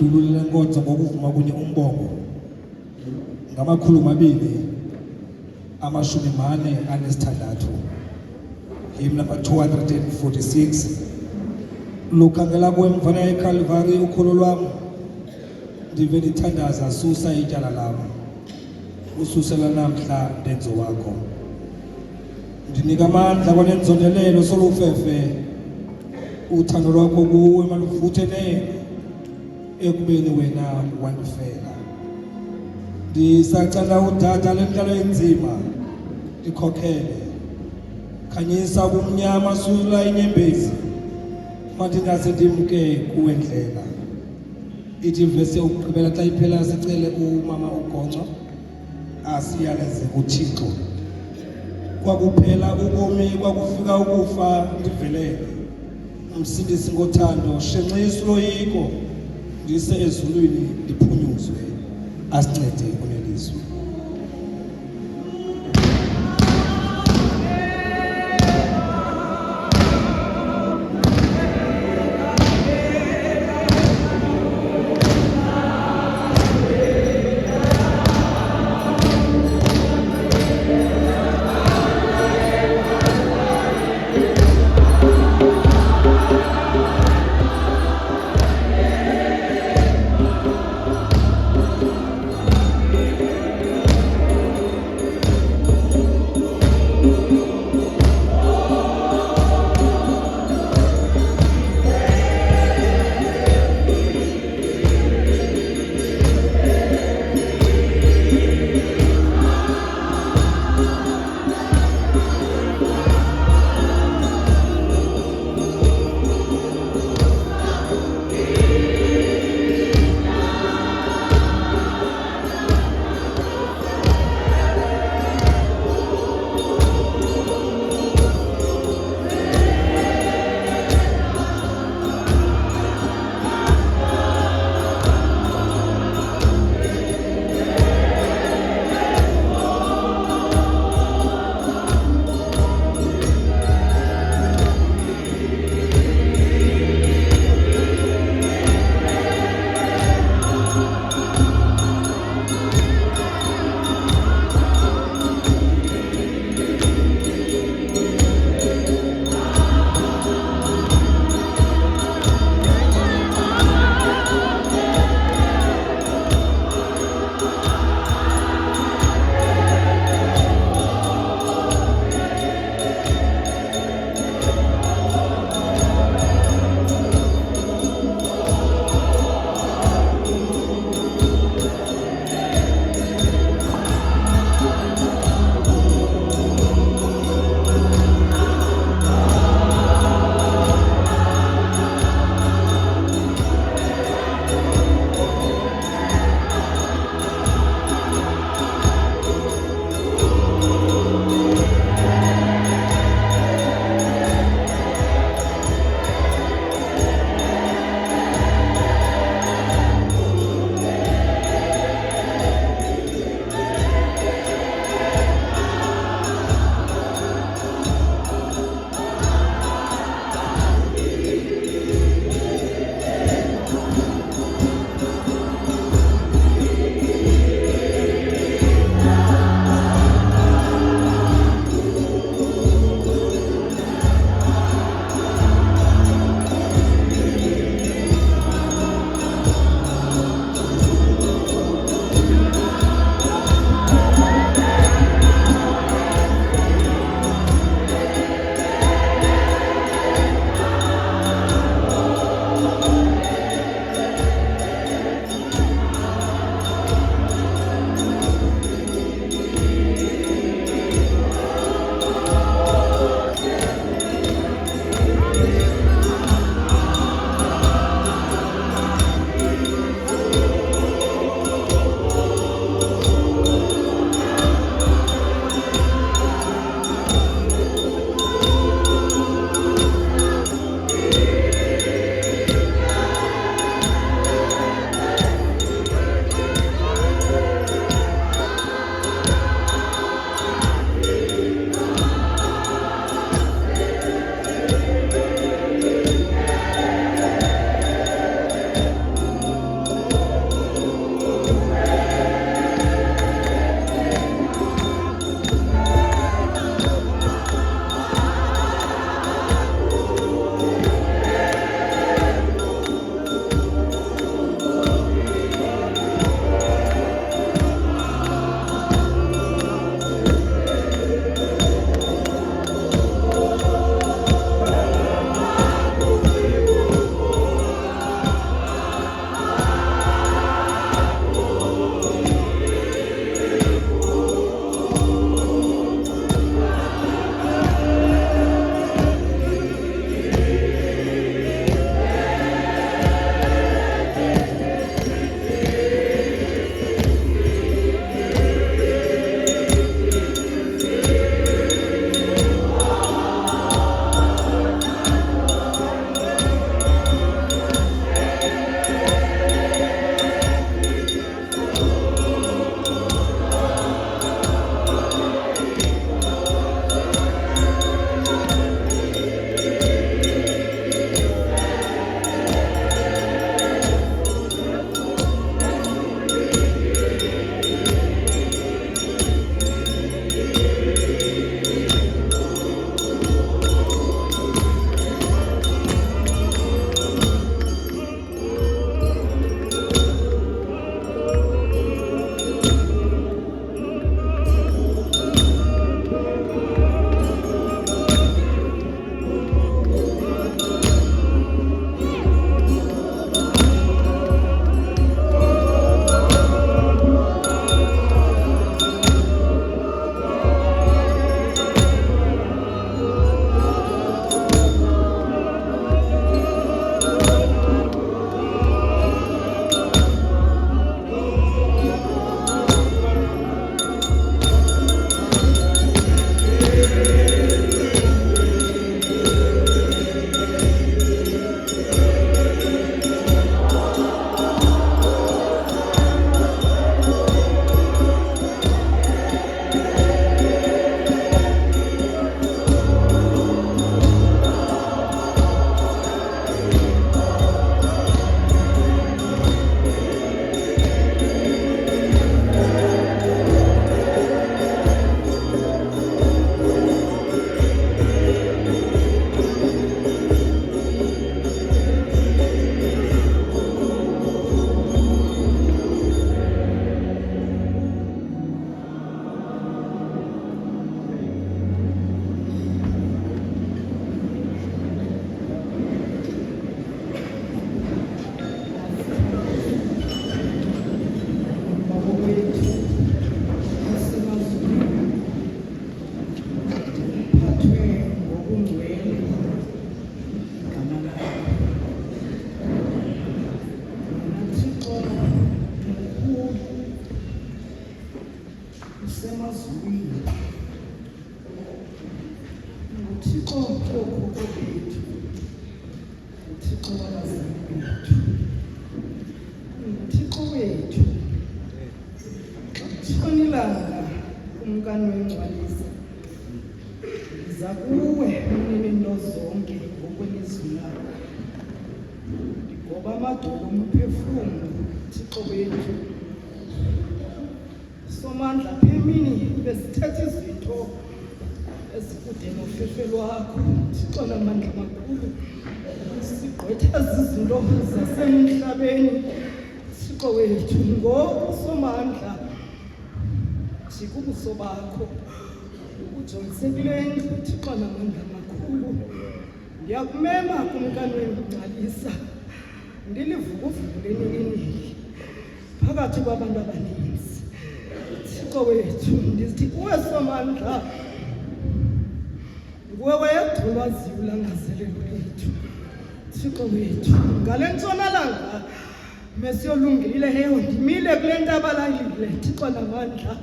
sidlulule lenkonzo ngokuvuma kunye umbongo ngamakhulu amabili amashumi mane anesithandathu hymn number 246 lukhangela kwemvana yeCalvary ukholo lwam ndive ndithandaza susa ityala lam ususela namhla ndenzo wakho ndinika amandla kwanenzondelelo solufefe uthando lwakho kuwe maluvuthe nene ekubeni wena wandifela ndisacela udada lentlalo enzima ndikhokhele khanyisa ubumnyama sula inyembezi mandingaze ndimke kuwe ndlela ithi vese ukugqibela xa iphela sicele umama ugonco asiyaleze kuThixo kwakuphela ubomi kwakufika ukufa ndivelele umsindisi ngothando shenxisa uloyiko ndise ezulwini ndiphunyuzwe asincede kunelizwe. usemazulwini, nguThixo wokhokho bethu, nguThixo wabazali bethu, nguThixo wethu. Xa kutshona ilanga uMkani weNgcwalisa, ndiza kuwe mnini nto zonke ngokwelizwi lakho, ndigoba amadolo omphefumlo, Thixo wethu. Somandla apha emini besithetha izinto ezikude nofefe lwakho, Thixo namandla makhulu, sigqwetha izinto zasemhlabeni, Thixo wethu. Ngoku Somandla, jika ubuso bakho ujongise kule ndlu, Thixo namandla makhulu. Ndiyakumema kuMkani weNgcwalisa, ndilivukuvuku leningi phakathi kwabantu abaninzi, Thixo wethu. Ndithi kuwe Somandla, nguwe wedwa olwaziyo ulangazelelo lethu, Thixo wethu. Ngale ntshonalanga mesiyolungileyo, ndimile kule ntabalangile, Thixo namandla,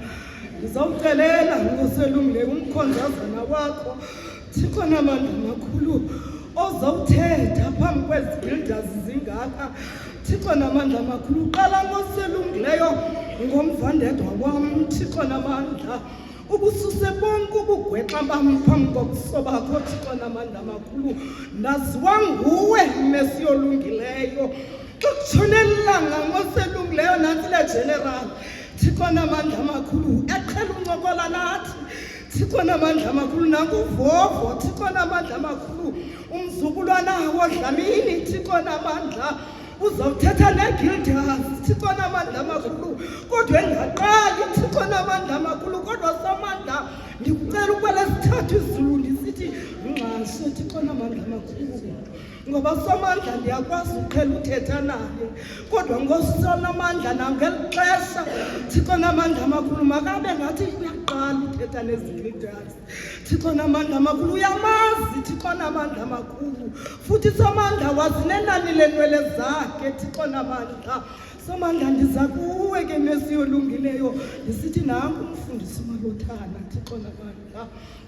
ndizawucelela ngoselungileyo umkhonzazana wakho, Thixo namandla makhulu, ozawuthetha phambi kwezigildazi zingaka, Thixo namandla makhulu. Uqala ngoselungileyo ngomvandedwa wam, Thixo namandla, ubususe bonke ubugwexa bam phambi kobuso bakho, Thixo namandla makhulu. Ndaziwa nguwe mesiyolungileyo. Xa kutshona ilanga ngoselungileyo, nantsi le general, Thixo namandla makhulu, eqhela uncokola nathi, Thixo namandla makhulu. Nanguvovo, Thixo namandla makhulu, umzukulwana woDlamini, Thixo namandla, uzawuthetha neGildas, Thixo namandla makhulu, kodwa engaqali, Thixo namandla makhulu. Kodwa Somandla, ndikucela ukwelesithathu izulu ndisithi ngqashe, Thixo namandla makhulu, ngoba Somandla ndiyakwazi uqhela uthetha naye, kodwa ngoSomandla nangeli xesha, Thixo namandla makhulu, makabe ngathi uyaqala uthetha neziGildas, Thixo namandla makhulu. Uyamazi, Thixo namandla makhulu, futhi Somandla wazi nenani lenwele zakhe, Thixo namandla. Somandla, ndiza kuwe ke mesiyolungileyo ndisithi nanku umfundisi uMalothana, Thixo namandla,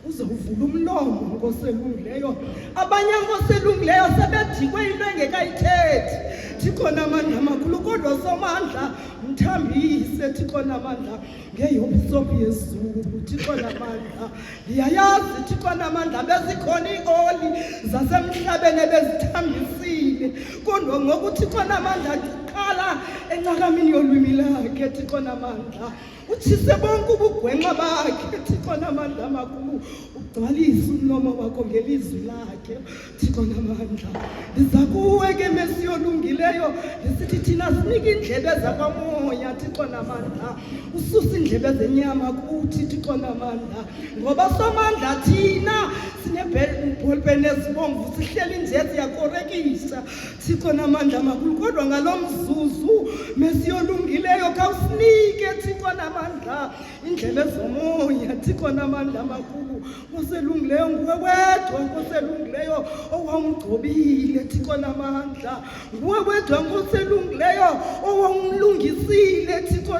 uzawuvula umlomo ngoselungileyo. Abanye ngoselungileyo sebedikwe into engekayithethi, Thixo namandla makhulu, kodwa Somandla mthambise, Thixo namandla, ngeyobisophu yezulu, Thixo namandla. Ndiyayazi, Thixo namandla, bezikhona ioli zasemhlabeni ebezithambisile, kodwa ngoku Thixo namandla qala encakamini yolwimi lakhe, Thixo namandla, utshise bonke ubugwenxa bakhe, Thixo namandla makhulu, ugcwalise umlomo wakho ngelizwi lakhe, Thixo namandla. Ndiza kuwe ke mesiyolungileyo ndisithi thina sinike indlebe zakamoya, Thixo namandla, ususe indlebe zenyama kuthi, Thixo namandla, ngoba Somandla thina sinebholpeni ezibomvu sihleli nje siyakorekisa, Thixo namandla makhulu. Kodwa ngalo mzuzu mesiyolungileyo khawusinike, Thixo namandla, indlebe zomoya, Thixo namandla makhulu. Ngoselungileyo nguwe wedwa, ngoselungileyo owawumgcobile, Thixo namandla, nguwe wedwa ngoselungileyo owawumlungisile, Thixo